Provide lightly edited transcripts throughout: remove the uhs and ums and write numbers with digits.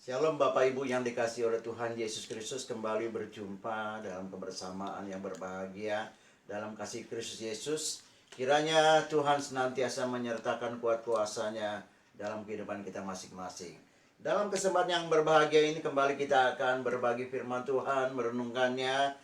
Shalom Bapak Ibu yang dikasihi oleh Tuhan Yesus Kristus, kembali berjumpa dalam kebersamaan yang berbahagia dalam kasih Kristus Yesus. Kiranya Tuhan senantiasa menyertakan kuat kuasa-Nya dalam kehidupan kita masing-masing. Dalam kesempatan yang berbahagia ini kembali kita akan berbagi firman Tuhan, merenungkannya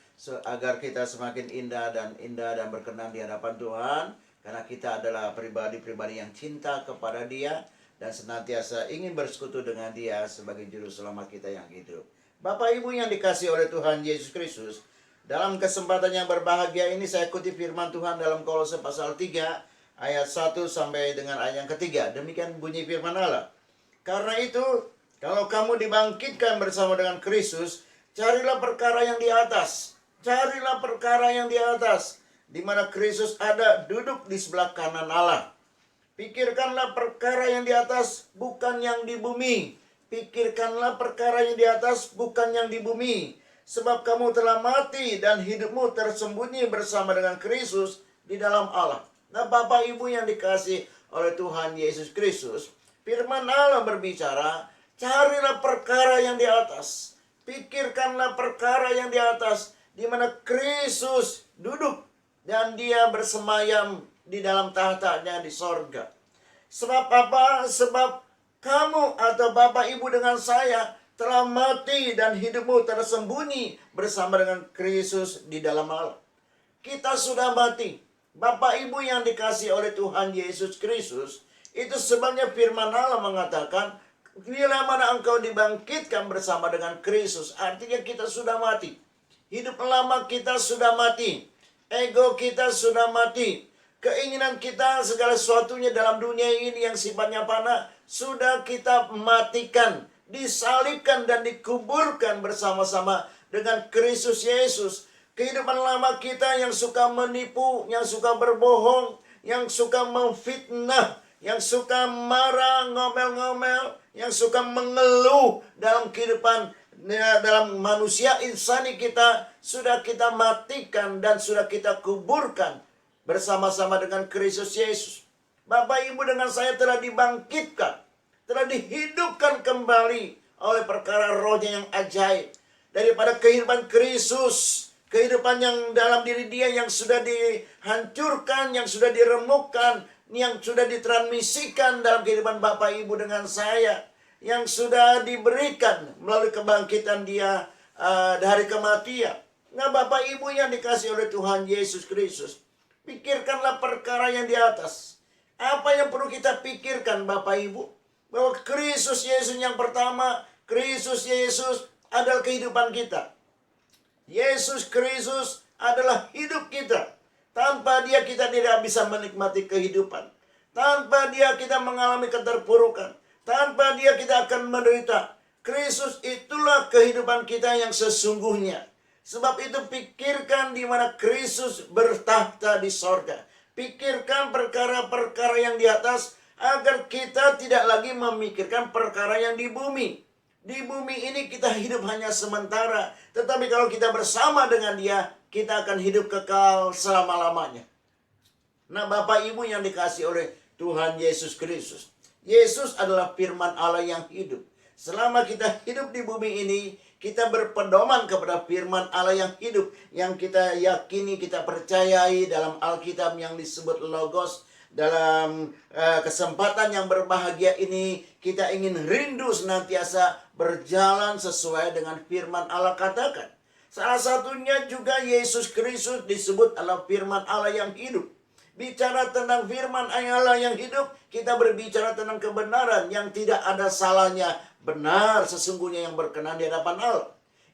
agar kita semakin indah dan berkenan di hadapan Tuhan, karena kita adalah pribadi-pribadi yang cinta kepada Dia dan senantiasa ingin bersekutu dengan Dia sebagai juru selamat kita yang hidup. Bapak Ibu yang dikasihi oleh Tuhan Yesus Kristus, dalam kesempatan yang berbahagia ini saya kutip firman Tuhan dalam Kolose pasal 3 ayat 1 sampai dengan ayat yang ketiga. Demikian bunyi firman Allah. Karena itu, kalau kamu dibangkitkan bersama dengan Kristus, carilah perkara yang di atas. Carilah perkara yang di atas, di mana Kristus ada duduk di sebelah kanan Allah. Pikirkanlah perkara yang di atas, bukan yang di bumi. Pikirkanlah perkara yang di atas, bukan yang di bumi. Sebab kamu telah mati dan hidupmu tersembunyi bersama dengan Kristus di dalam Allah. Nah, Bapak Ibu yang dikasihi oleh Tuhan Yesus Kristus, firman Allah berbicara, carilah perkara yang di atas. Pikirkanlah perkara yang di atas, di mana Kristus duduk dan Dia bersemayam di dalam tahtanya di sorga. Sebab apa? Sebab kamu atau Bapak Ibu dengan saya telah mati dan hidupmu tersembunyi bersama dengan Kristus di dalam Allah. Kita sudah mati. Bapak Ibu yang dikasihi oleh Tuhan Yesus Kristus, itu sebabnya firman Allah mengatakan, bila mana engkau dibangkitkan bersama dengan Kristus, artinya kita sudah mati. Hidup lama kita sudah mati. Ego kita sudah mati. Keinginan kita segala sesuatunya dalam dunia ini yang sifatnya fana sudah kita matikan, disalibkan dan dikuburkan bersama-sama dengan Kristus Yesus. Kehidupan lama kita yang suka menipu, yang suka berbohong, yang suka memfitnah, yang suka marah, ngomel-ngomel, yang suka mengeluh dalam kehidupan dalam manusia insani kita, sudah kita matikan dan sudah kita kuburkan bersama-sama dengan Kristus Yesus. Bapak Ibu dengan saya telah dibangkitkan, telah dihidupkan kembali oleh perkara rohnya yang ajaib. Daripada kehidupan Kristus, kehidupan yang dalam diri Dia yang sudah dihancurkan, yang sudah diremukkan, yang sudah ditransmisikan dalam kehidupan Bapak Ibu dengan saya, yang sudah diberikan melalui kebangkitan Dia dari kematian. Nah, Bapak Ibu yang dikasihi oleh Tuhan Yesus Kristus, pikirkanlah perkara yang di atas. Apa yang perlu kita pikirkan Bapak Ibu? Bahwa Kristus Yesus yang pertama, Kristus Yesus adalah kehidupan kita. Yesus Kristus adalah hidup kita. Tanpa Dia kita tidak bisa menikmati kehidupan. Tanpa Dia kita mengalami keterpurukan. Tanpa Dia kita akan menderita. Kristus itulah kehidupan kita yang sesungguhnya. Sebab itu pikirkan di mana Kristus bertahta di sorga. Pikirkan perkara-perkara yang di atas agar kita tidak lagi memikirkan perkara yang di bumi. Di bumi ini kita hidup hanya sementara. Tetapi kalau kita bersama dengan Dia, kita akan hidup kekal selama-lamanya. Nah, Bapak Ibu yang dikasihi oleh Tuhan Yesus Kristus, Yesus adalah firman Allah yang hidup. Selama kita hidup di bumi ini, kita berpedoman kepada firman Allah yang hidup, yang kita yakini, kita percayai dalam Alkitab yang disebut Logos. Dalam kesempatan yang berbahagia ini, kita ingin rindu senantiasa berjalan sesuai dengan firman Allah katakan. Salah satunya juga Yesus Kristus disebut adalah firman Allah yang hidup. Bicara tentang firman Allah yang hidup, kita berbicara tentang kebenaran yang tidak ada salahnya. Benar sesungguhnya yang berkenan di hadapan Allah.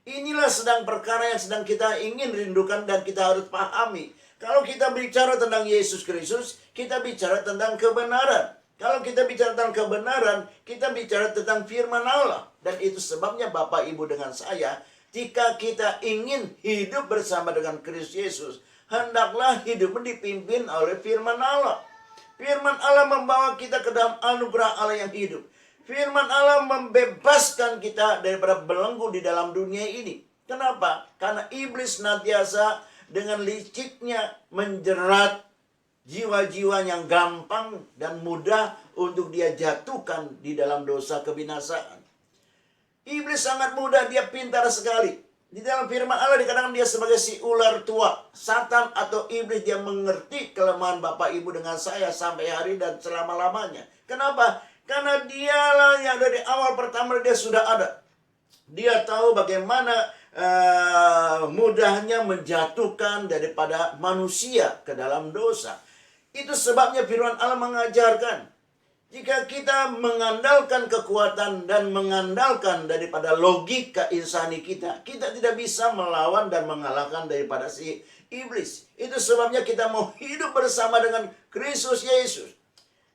Inilah sedang perkara yang sedang kita ingin rindukan dan kita harus pahami. Kalau kita bicara tentang Yesus Kristus, kita bicara tentang kebenaran. Kalau kita bicara tentang kebenaran, kita bicara tentang firman Allah. Dan itu sebabnya Bapak Ibu dengan saya, jika kita ingin hidup bersama dengan Kristus Yesus, hendaklah hidupmu dipimpin oleh firman Allah. Firman Allah membawa kita ke dalam anugerah Allah yang hidup. Firman Allah membebaskan kita daripada belenggu di dalam dunia ini. Kenapa? Karena iblis senantiasa dengan liciknya menjerat jiwa-jiwa yang gampang dan mudah untuk dia jatuhkan di dalam dosa kebinasaan. Iblis sangat mudah, dia pintar sekali. Di dalam firman Allah dikatakan dia sebagai si ular tua. Satan atau iblis, dia mengerti kelemahan Bapak Ibu dengan saya sampai hari dan selama-lamanya. Kenapa? Karena dialah yang dari awal pertama dia sudah ada. Dia tahu bagaimana mudahnya menjatuhkan daripada manusia ke dalam dosa. Itu sebabnya firman Allah mengajarkan, jika kita mengandalkan kekuatan dan mengandalkan daripada logika insani kita, kita tidak bisa melawan dan mengalahkan daripada si iblis. Itu sebabnya kita mau hidup bersama dengan Kristus Yesus,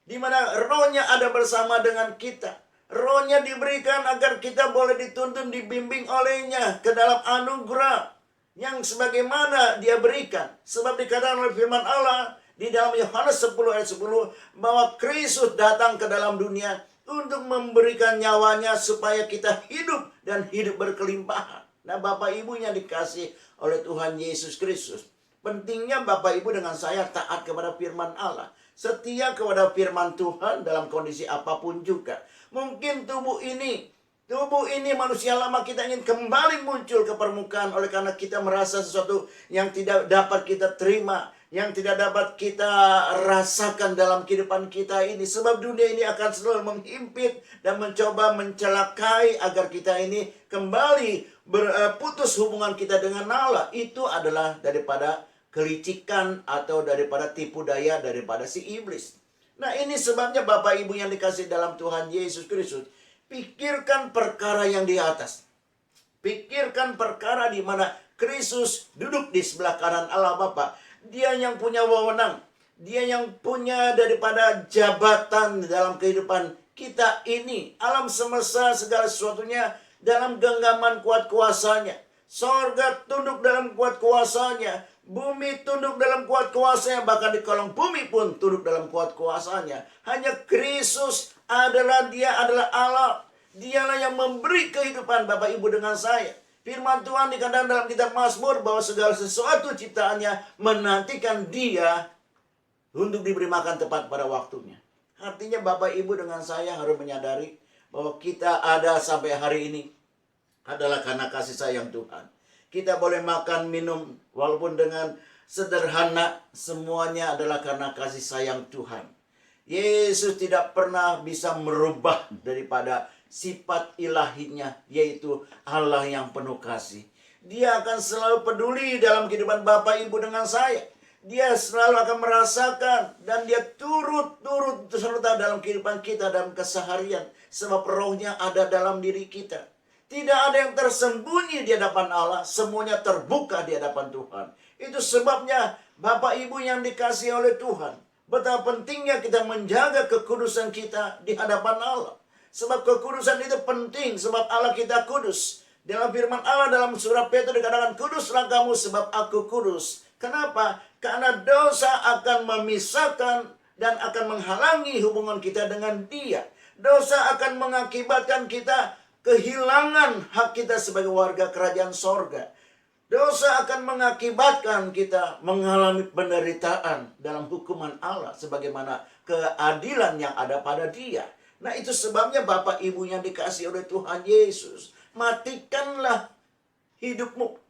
di mana rohnya ada bersama dengan kita. Rohnya diberikan agar kita boleh dituntun, dibimbing olehnya ke dalam anugerah yang sebagaimana dia berikan. Sebab dikatakan oleh firman Allah di dalam Yohanes 10 ayat 10 bahwa Kristus datang ke dalam dunia untuk memberikan nyawanya supaya kita hidup dan hidup berkelimpahan. Nah, Bapak Ibu yang dikasih oleh Tuhan Yesus Kristus, pentingnya Bapak Ibu dengan saya taat kepada firman Allah, setia kepada firman Tuhan dalam kondisi apapun juga. Mungkin tubuh ini manusia lama kita ingin kembali muncul ke permukaan oleh karena kita merasa sesuatu yang tidak dapat kita terima, yang tidak dapat kita rasakan dalam kehidupan kita ini. Sebab dunia ini akan selalu menghimpit dan mencoba mencelakai agar kita ini kembali berputus hubungan kita dengan Allah. Itu adalah daripada kelicikan atau daripada tipu daya daripada si iblis. Nah, ini sebabnya Bapak Ibu yang dikasih dalam Tuhan Yesus Kristus, pikirkan perkara yang di atas. Pikirkan perkara di mana Kristus duduk di sebelah kanan Allah Bapa. Dia yang punya wewenang, dia yang punya daripada jabatan dalam kehidupan kita ini. Alam semesta segala sesuatunya dalam genggaman kuat kuasanya. Sorga tunduk dalam kuat kuasanya. Bumi tunduk dalam kuat kuasanya, bahkan di kolong bumi pun tunduk dalam kuat kuasanya. Hanya Kristus dia adalah Allah. Dialah yang memberi kehidupan Bapak Ibu dengan saya. Firman Tuhan dikatakan dalam kitab Mazmur bahwa segala sesuatu ciptaannya menantikan dia untuk diberi makan tepat pada waktunya. Artinya Bapak Ibu dengan saya harus menyadari bahwa kita ada sampai hari ini adalah karena kasih sayang Tuhan. Kita boleh makan, minum, walaupun dengan sederhana, semuanya adalah karena kasih sayang Tuhan. Yesus tidak pernah bisa merubah daripada sifat ilahinya, yaitu Allah yang penuh kasih. Dia akan selalu peduli dalam kehidupan Bapak Ibu dengan saya. Dia selalu akan merasakan dan dia turut serta dalam kehidupan kita dalam keseharian. Sebab rohnya ada dalam diri kita. Tidak ada yang tersembunyi di hadapan Allah. Semuanya terbuka di hadapan Tuhan. Itu sebabnya Bapak Ibu yang dikasihi oleh Tuhan, betapa pentingnya kita menjaga kekudusan kita di hadapan Allah. Sebab kekudusan itu penting. Sebab Allah kita kudus. Dalam firman Allah dalam surah Petrus dikatakan, kuduslah kamu sebab aku kudus. Kenapa? Karena dosa akan memisahkan dan akan menghalangi hubungan kita dengan Dia. Dosa akan mengakibatkan kita kehilangan hak kita sebagai warga kerajaan sorga. Dosa akan mengakibatkan kita mengalami penderitaan dalam hukuman Allah sebagaimana keadilan yang ada pada Dia. Nah, itu sebabnya Bapak Ibu yang dikasihi oleh Tuhan Yesus, matikanlah hidupmu.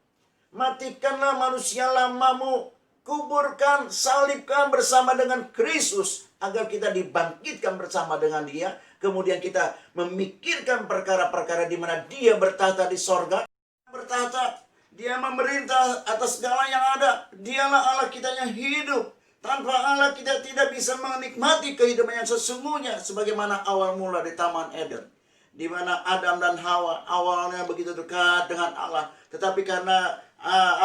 Matikanlah manusia lamamu. Kuburkan, salibkan bersama dengan Kristus agar kita dibangkitkan bersama dengan Dia. Kemudian kita memikirkan perkara-perkara di mana Dia bertata di sorga. Bertata, Dia memerintah atas segala yang ada. Dialah Allah kita yang hidup. Tanpa Allah kita tidak bisa menikmati kehidupan yang sesungguhnya. Sebagaimana awal mula di Taman Eden, di mana Adam dan Hawa awalnya begitu dekat dengan Allah. Tetapi karena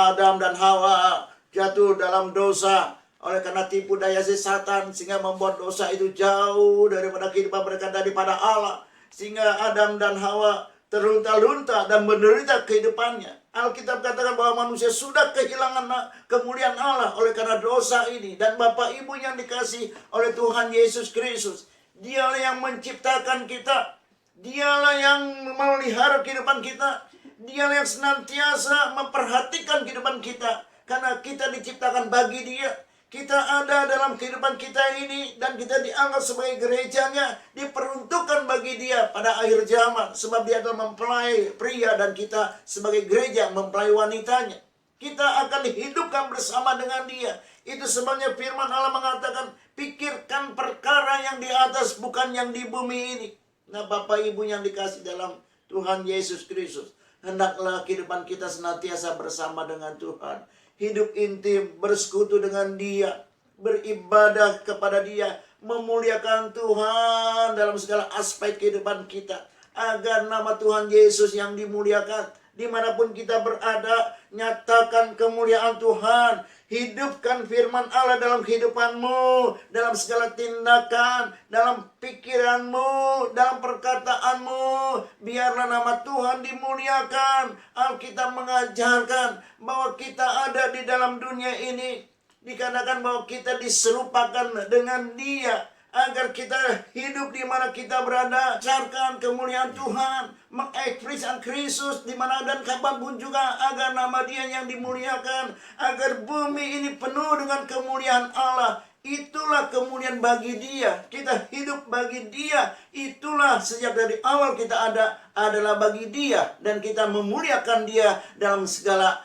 Adam dan Hawa jatuh dalam dosa, oleh karena tipu daya si Satan, sehingga membuat dosa itu jauh daripada kehidupan mereka daripada Allah. Sehingga Adam dan Hawa terlunta-lunta dan menderita kehidupannya. Alkitab katakan bahwa manusia sudah kehilangan kemuliaan Allah oleh karena dosa ini. Dan Bapak Ibu yang dikasih oleh Tuhan Yesus Kristus, Dialah yang menciptakan kita. Dialah yang memelihara kehidupan kita. Dialah yang senantiasa memperhatikan kehidupan kita. Karena kita diciptakan bagi Dia. Kita ada dalam kehidupan kita ini dan kita dianggap sebagai gerejanya, diperuntukkan bagi dia pada akhir zaman. Sebab dia adalah mempelai pria dan kita sebagai gereja mempelai wanitanya. Kita akan dihidupkan bersama dengan dia. Itu sebabnya firman Allah mengatakan, pikirkan perkara yang di atas bukan yang di bumi ini. Nah, Bapak Ibu yang dikasih dalam Tuhan Yesus Kristus, hendaklah kehidupan kita senantiasa bersama dengan Tuhan. Hidup intim, bersekutu dengan dia, beribadah kepada dia, memuliakan Tuhan dalam segala aspek kehidupan kita, agar nama Tuhan Yesus yang dimuliakan. Dimanapun kita berada, nyatakan kemuliaan Tuhan. Hidupkan firman Allah dalam kehidupanmu, dalam segala tindakan, dalam pikiranmu, dalam perkataanmu. Biarlah nama Tuhan dimuliakan. Alkitab mengajarkan bahwa kita ada di dalam dunia ini, dikatakan bahwa kita diserupakan dengan Dia, agar kita hidup di mana kita berada, carkan kemuliaan Tuhan, mengekspresikan Kristus di mana dan kapanpun juga, agar nama Dia yang dimuliakan, agar bumi ini penuh dengan kemuliaan Allah. Itulah kemuliaan bagi Dia. Kita hidup bagi Dia. Itulah sejak dari awal kita ada adalah bagi Dia, dan kita memuliakan Dia dalam segala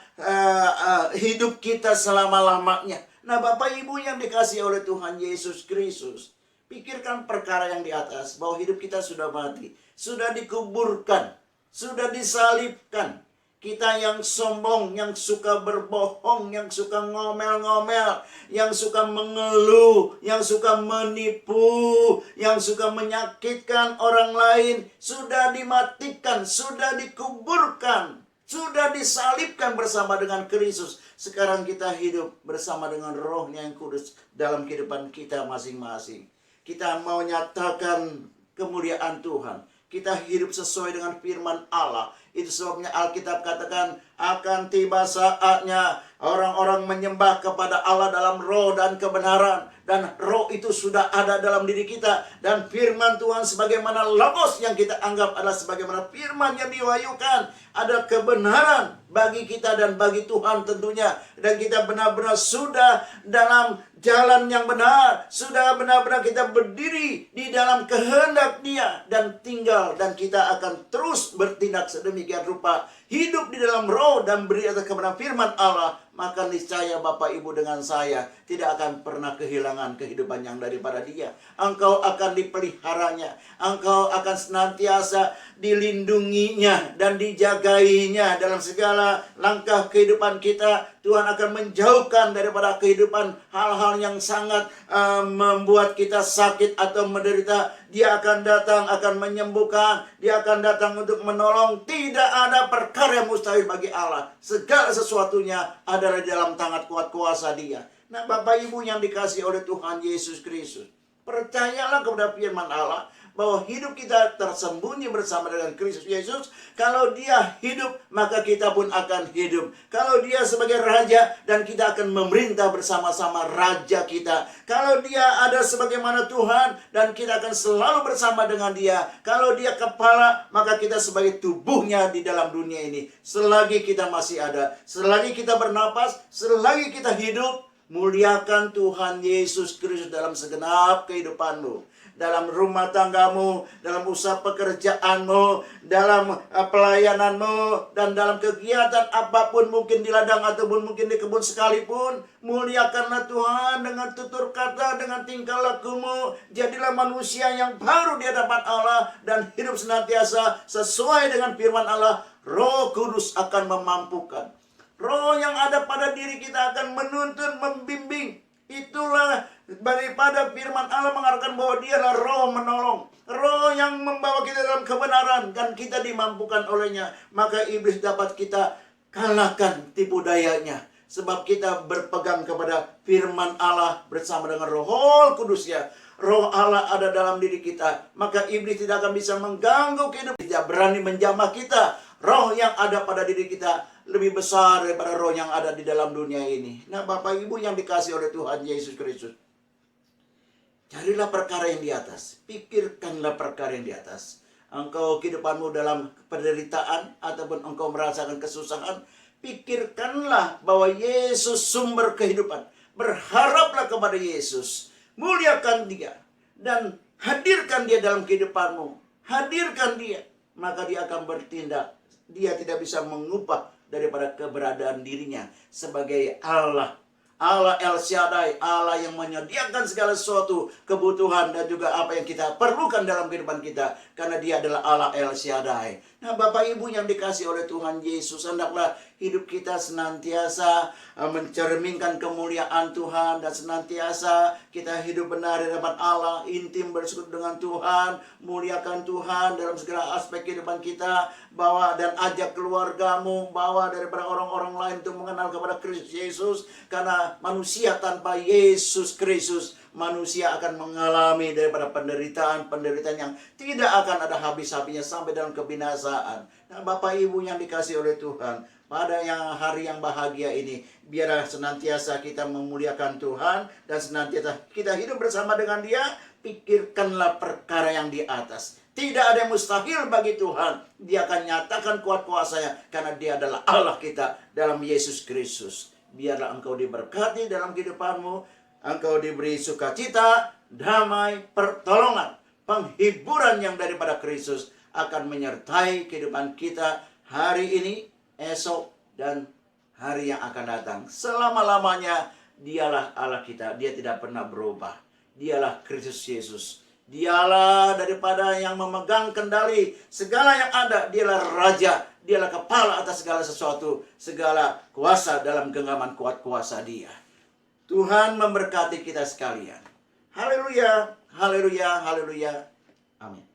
hidup kita selama-lamanya. Nah, Bapak Ibu yang dikasihi oleh Tuhan Yesus Kristus, pikirkan perkara yang di atas, bahwa hidup kita sudah mati, sudah dikuburkan, sudah disalibkan. Kita yang sombong, yang suka berbohong, yang suka ngomel-ngomel, yang suka mengeluh, yang suka menipu, yang suka menyakitkan orang lain, sudah dimatikan, sudah dikuburkan, sudah disalibkan bersama dengan Kristus. Sekarang kita hidup bersama dengan Roh-Nya yang kudus dalam kehidupan kita masing-masing. Kita mau nyatakan kemuliaan Tuhan. Kita hidup sesuai dengan firman Allah. Itu sebabnya Alkitab katakan, akan tiba saatnya orang-orang menyembah kepada Allah dalam roh dan kebenaran. Dan roh itu sudah ada dalam diri kita. Dan firman Tuhan sebagaimana logos yang kita anggap adalah sebagaimana firman yang diwahyukan. Ada kebenaran bagi kita dan bagi Tuhan tentunya. Dan kita benar-benar sudah dalam jalan yang benar. Sudah benar-benar kita berdiri di dalam kehendak Dia dan tinggal. Dan kita akan terus bertindak sedemikian rupa. Hidup di dalam roh dan beri atas kebenaran firman Allah. Maka niscaya Bapak Ibu dengan saya tidak akan pernah kehilangan kehidupan yang daripada Dia. Engkau akan dipeliharanya. Engkau akan senantiasa dilindunginya dan dijagainya dalam segala langkah kehidupan kita. Tuhan akan menjauhkan daripada kehidupan hal-hal yang sangat membuat kita sakit atau menderita. Dia akan datang, akan menyembuhkan. Dia akan datang untuk menolong. Tidak ada perkara yang mustahil bagi Allah. Segala sesuatunya adalah di dalam tangan kuat kuasa Dia. Nah, Bapak Ibu yang dikasihi oleh Tuhan Yesus Kristus, percayalah kepada firman Allah bahwa hidup kita tersembunyi bersama dengan Kristus Yesus. Kalau Dia hidup, maka kita pun akan hidup. Kalau Dia sebagai Raja, dan kita akan memerintah bersama-sama Raja kita. Kalau Dia ada sebagaimana Tuhan, dan kita akan selalu bersama dengan Dia. Kalau Dia kepala, maka kita sebagai tubuhnya di dalam dunia ini. Selagi kita masih ada, selagi kita bernapas, selagi kita hidup, muliakan Tuhan Yesus Kristus dalam segenap kehidupanmu. Dalam rumah tanggamu, dalam usaha pekerjaanmu, dalam pelayananmu, dan dalam kegiatan apapun, mungkin di ladang ataupun mungkin di kebun sekalipun. Muliakanlah Tuhan dengan tutur kata, dengan tingkah lakumu. Jadilah manusia yang baru di hadapan Allah dan hidup senantiasa sesuai dengan firman Allah. Roh Kudus akan memampukan. Roh yang ada pada diri kita akan menuntun, membimbing. Itulah daripada firman Allah mengatakan bahwa Dia adalah roh menolong. Roh yang membawa kita dalam kebenaran dan kita dimampukan olehnya. Maka iblis dapat kita kalahkan tipu dayanya. Sebab kita berpegang kepada firman Allah bersama dengan Roh Kudus-Nya. Roh Allah ada dalam diri kita. Maka iblis tidak akan bisa mengganggu kehidupan. Tidak berani menjamah kita. Roh yang ada pada diri kita lebih besar daripada roh yang ada di dalam dunia ini. Nah, Bapak Ibu yang dikasihi oleh Tuhan Yesus Kristus, carilah perkara yang di atas. Pikirkanlah perkara yang di atas. Engkau kehidupanmu dalam penderitaan ataupun engkau merasakan kesusahan, pikirkanlah bahwa Yesus sumber kehidupan. Berharaplah kepada Yesus. Muliakan Dia. Dan hadirkan Dia dalam kehidupanmu. Hadirkan Dia. Maka Dia akan bertindak. Dia tidak bisa mengubah daripada keberadaan dirinya sebagai Allah. Allah El Shaddai, Allah yang menyediakan segala sesuatu, kebutuhan dan juga apa yang kita perlukan dalam kehidupan kita. Karena Dia adalah Allah El Shaddai. Nah, Bapak Ibu yang dikasihi oleh Tuhan Yesus, hendaklah hidup kita senantiasa mencerminkan kemuliaan Tuhan, dan senantiasa kita hidup benar di hadapan Allah, intim bersekutu dengan Tuhan, muliakan Tuhan dalam segala aspek kehidupan kita. Bawa dan ajak keluargamu, bawa daripada orang-orang lain untuk mengenal kepada Kristus Yesus. Karena manusia tanpa Yesus Kristus, manusia akan mengalami daripada penderitaan yang tidak akan ada habis-habisnya sampai dalam kebinasaan. Nah, Bapak Ibu yang dikasihi oleh Tuhan, pada hari yang bahagia ini, biarlah senantiasa kita memuliakan Tuhan dan senantiasa kita hidup bersama dengan Dia. Pikirkanlah perkara yang di atas. Tidak ada yang mustahil bagi Tuhan. Dia akan nyatakan kuat kuasanya karena Dia adalah Allah kita dalam Yesus Kristus. Biarlah engkau diberkati dalam kehidupanmu. Engkau diberi sukacita, damai, pertolongan, penghiburan yang daripada Kristus akan menyertai kehidupan kita hari ini, esok, dan hari yang akan datang. Selama-lamanya Dialah Allah kita. Dia tidak pernah berubah. Dialah Kristus Yesus. Dialah daripada yang memegang kendali segala yang ada. Dialah Raja. Dialah kepala atas segala sesuatu. Segala kuasa dalam genggaman kuat kuasa Dia. Tuhan memberkati kita sekalian. Haleluya, haleluya, haleluya. Amin.